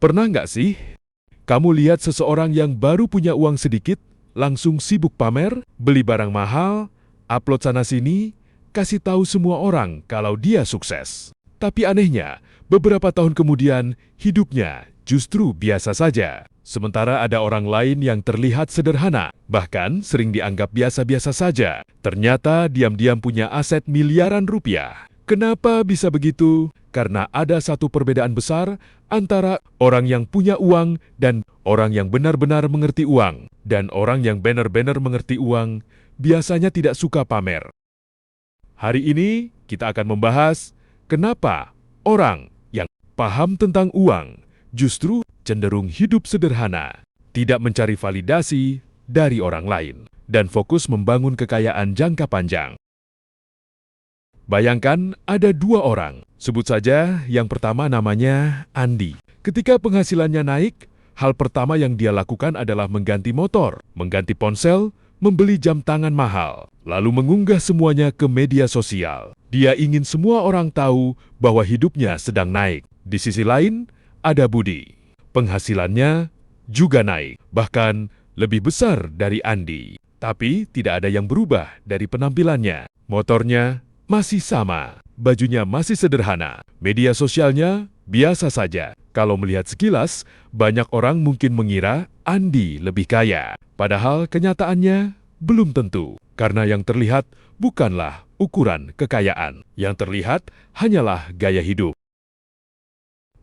Pernah nggak sih kamu lihat seseorang yang baru punya uang sedikit, langsung sibuk pamer, beli barang mahal, upload sana-sini, kasih tahu semua orang kalau dia sukses. Tapi anehnya, beberapa tahun kemudian, hidupnya justru biasa saja. Sementara ada orang lain yang terlihat sederhana, bahkan sering dianggap biasa-biasa saja. Ternyata diam-diam punya aset miliaran rupiah. Kenapa bisa begitu? Karena ada satu perbedaan besar antara orang yang punya uang dan orang yang benar-benar mengerti uang. Dan orang yang benar-benar mengerti uang biasanya tidak suka pamer. Hari ini kita akan membahas kenapa orang yang paham tentang uang justru cenderung hidup sederhana, tidak mencari validasi dari orang lain, dan fokus membangun kekayaan jangka panjang. Bayangkan ada dua orang, sebut saja yang pertama namanya Andi. Ketika penghasilannya naik, hal pertama yang dia lakukan adalah mengganti motor, mengganti ponsel, membeli jam tangan mahal, lalu mengunggah semuanya ke media sosial. Dia ingin semua orang tahu bahwa hidupnya sedang naik. Di sisi lain, ada Budi. Penghasilannya juga naik, bahkan lebih besar dari Andi. Tapi tidak ada yang berubah dari penampilannya. Motornya masih sama, bajunya masih sederhana, media sosialnya biasa saja. Kalau melihat sekilas, banyak orang mungkin mengira Andi lebih kaya. Padahal kenyataannya belum tentu, karena yang terlihat bukanlah ukuran kekayaan. Yang terlihat hanyalah gaya hidup.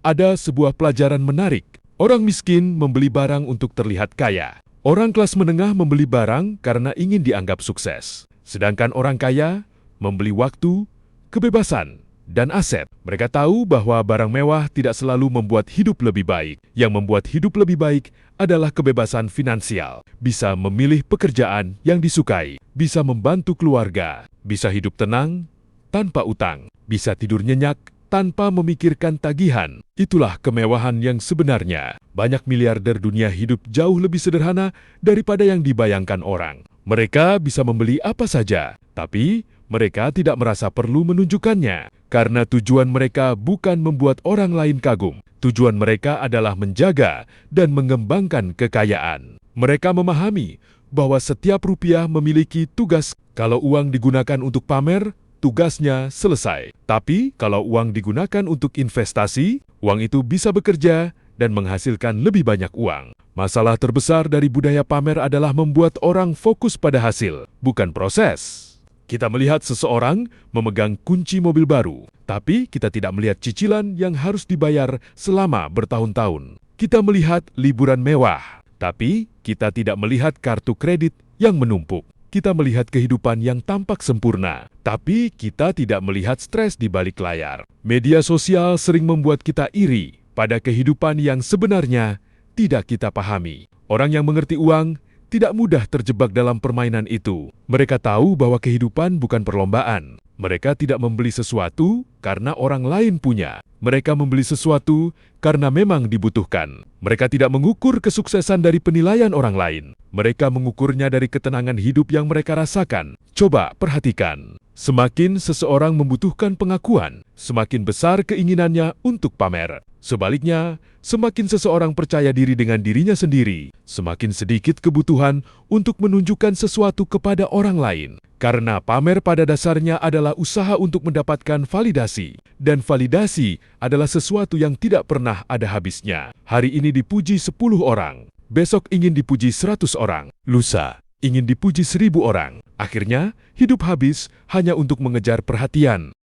Ada sebuah pelajaran menarik. Orang miskin membeli barang untuk terlihat kaya. Orang kelas menengah membeli barang karena ingin dianggap sukses. Sedangkan orang kaya membeli waktu, kebebasan, dan aset. Mereka tahu bahwa barang mewah tidak selalu membuat hidup lebih baik. Yang membuat hidup lebih baik adalah kebebasan finansial. Bisa memilih pekerjaan yang disukai, bisa membantu keluarga, bisa hidup tenang tanpa utang, bisa tidur nyenyak tanpa memikirkan tagihan. Itulah kemewahan yang sebenarnya. Banyak miliarder dunia hidup jauh lebih sederhana daripada yang dibayangkan orang. Mereka bisa membeli apa saja, tapi mereka tidak merasa perlu menunjukkannya, karena tujuan mereka bukan membuat orang lain kagum. Tujuan mereka adalah menjaga dan mengembangkan kekayaan. Mereka memahami bahwa setiap rupiah memiliki tugas. Kalau uang digunakan untuk pamer, tugasnya selesai. Tapi kalau uang digunakan untuk investasi, uang itu bisa bekerja dan menghasilkan lebih banyak uang. Masalah terbesar dari budaya pamer adalah membuat orang fokus pada hasil, bukan proses. Kita melihat seseorang memegang kunci mobil baru, tapi kita tidak melihat cicilan yang harus dibayar selama bertahun-tahun. Kita melihat liburan mewah, tapi kita tidak melihat kartu kredit yang menumpuk. Kita melihat kehidupan yang tampak sempurna, tapi kita tidak melihat stres di balik layar. Media sosial sering membuat kita iri pada kehidupan yang sebenarnya tidak kita pahami. Orang yang mengerti uang tidak mudah terjebak dalam permainan itu. Mereka tahu bahwa kehidupan bukan perlombaan. Mereka tidak membeli sesuatu karena orang lain punya. Mereka membeli sesuatu karena memang dibutuhkan. Mereka tidak mengukur kesuksesan dari penilaian orang lain. Mereka mengukurnya dari ketenangan hidup yang mereka rasakan. Coba perhatikan. Semakin seseorang membutuhkan pengakuan, semakin besar keinginannya untuk pamer. Sebaliknya, semakin seseorang percaya diri dengan dirinya sendiri, semakin sedikit kebutuhan untuk menunjukkan sesuatu kepada orang lain. Karena pamer pada dasarnya adalah usaha untuk mendapatkan validasi. Dan validasi adalah sesuatu yang tidak pernah ada habisnya. Hari ini dipuji 10 orang, besok ingin dipuji 100 orang, lusa ingin dipuji 1000 orang. Akhirnya, hidup habis hanya untuk mengejar perhatian.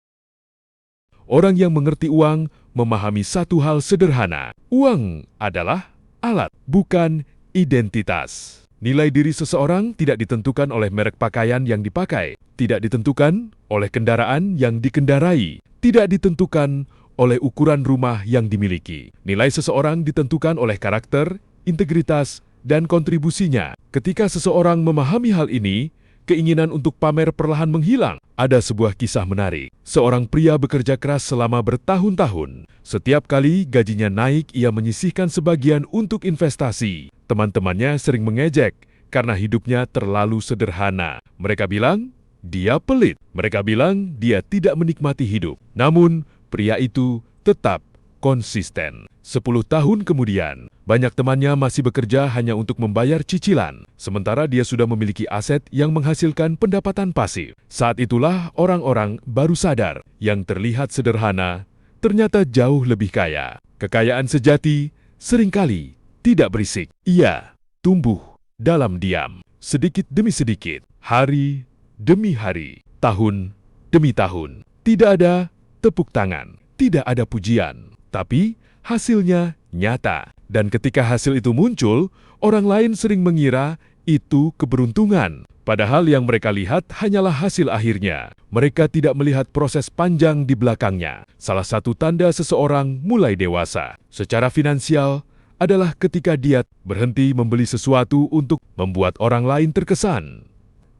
Orang yang mengerti uang memahami satu hal sederhana. Uang adalah alat, bukan identitas. Nilai diri seseorang tidak ditentukan oleh merek pakaian yang dipakai, tidak ditentukan oleh kendaraan yang dikendarai, tidak ditentukan oleh ukuran rumah yang dimiliki. Nilai seseorang ditentukan oleh karakter, integritas, dan kontribusinya. Ketika seseorang memahami hal ini, keinginan untuk pamer perlahan menghilang. Ada sebuah kisah menarik. Seorang pria bekerja keras selama bertahun-tahun. Setiap kali gajinya naik, ia menyisihkan sebagian untuk investasi. Teman-temannya sering mengejek karena hidupnya terlalu sederhana. Mereka bilang, dia pelit. Mereka bilang, dia tidak menikmati hidup. Namun, pria itu tetap konsisten. 10 tahun kemudian, banyak temannya masih bekerja hanya untuk membayar cicilan, sementara dia sudah memiliki aset yang menghasilkan pendapatan pasif. Saat itulah orang-orang baru sadar, yang terlihat sederhana, ternyata jauh lebih kaya. Kekayaan sejati seringkali tidak berisik. Ia tumbuh dalam diam, sedikit demi sedikit, hari demi hari, tahun demi tahun. Tidak ada tepuk tangan, tidak ada pujian, tapi hasilnya nyata. Dan ketika hasil itu muncul, orang lain sering mengira itu keberuntungan. Padahal yang mereka lihat hanyalah hasil akhirnya. Mereka tidak melihat proses panjang di belakangnya. Salah satu tanda seseorang mulai dewasa secara finansial adalah ketika dia berhenti membeli sesuatu untuk membuat orang lain terkesan.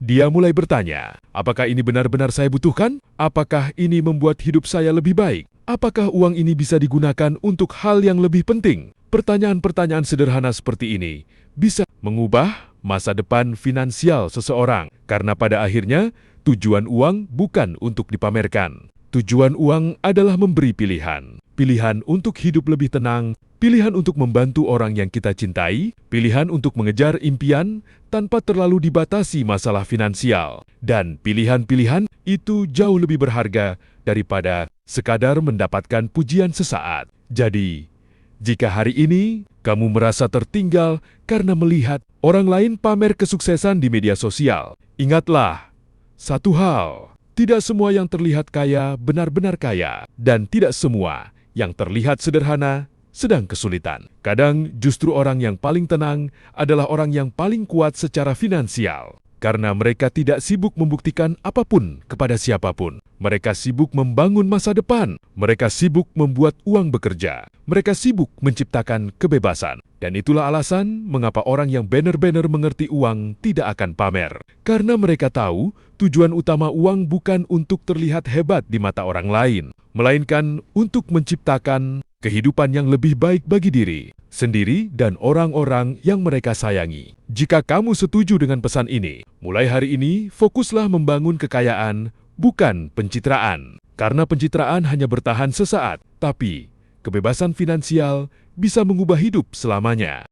Dia mulai bertanya, apakah ini benar-benar saya butuhkan? Apakah ini membuat hidup saya lebih baik? Apakah uang ini bisa digunakan untuk hal yang lebih penting? Pertanyaan-pertanyaan sederhana seperti ini bisa mengubah masa depan finansial seseorang. Karena pada akhirnya, tujuan uang bukan untuk dipamerkan. Tujuan uang adalah memberi pilihan. Pilihan untuk hidup lebih tenang, pilihan untuk membantu orang yang kita cintai, pilihan untuk mengejar impian tanpa terlalu dibatasi masalah finansial. Dan pilihan-pilihan itu jauh lebih berharga daripada sekadar mendapatkan pujian sesaat. Jadi, jika hari ini kamu merasa tertinggal karena melihat orang lain pamer kesuksesan di media sosial, ingatlah satu hal, tidak semua yang terlihat kaya benar-benar kaya, dan tidak semua yang terlihat sederhana sedang kesulitan. Kadang justru orang yang paling tenang adalah orang yang paling kuat secara finansial. Karena mereka tidak sibuk membuktikan apapun kepada siapapun. Mereka sibuk membangun masa depan. Mereka sibuk membuat uang bekerja. Mereka sibuk menciptakan kebebasan. Dan itulah alasan mengapa orang yang benar-benar mengerti uang tidak akan pamer. Karena mereka tahu tujuan utama uang bukan untuk terlihat hebat di mata orang lain, melainkan untuk menciptakan kehidupan yang lebih baik bagi diri sendiri dan orang-orang yang mereka sayangi. Jika kamu setuju dengan pesan ini, mulai hari ini fokuslah membangun kekayaan, bukan pencitraan. Karena pencitraan hanya bertahan sesaat, tapi kebebasan finansial bisa mengubah hidup selamanya.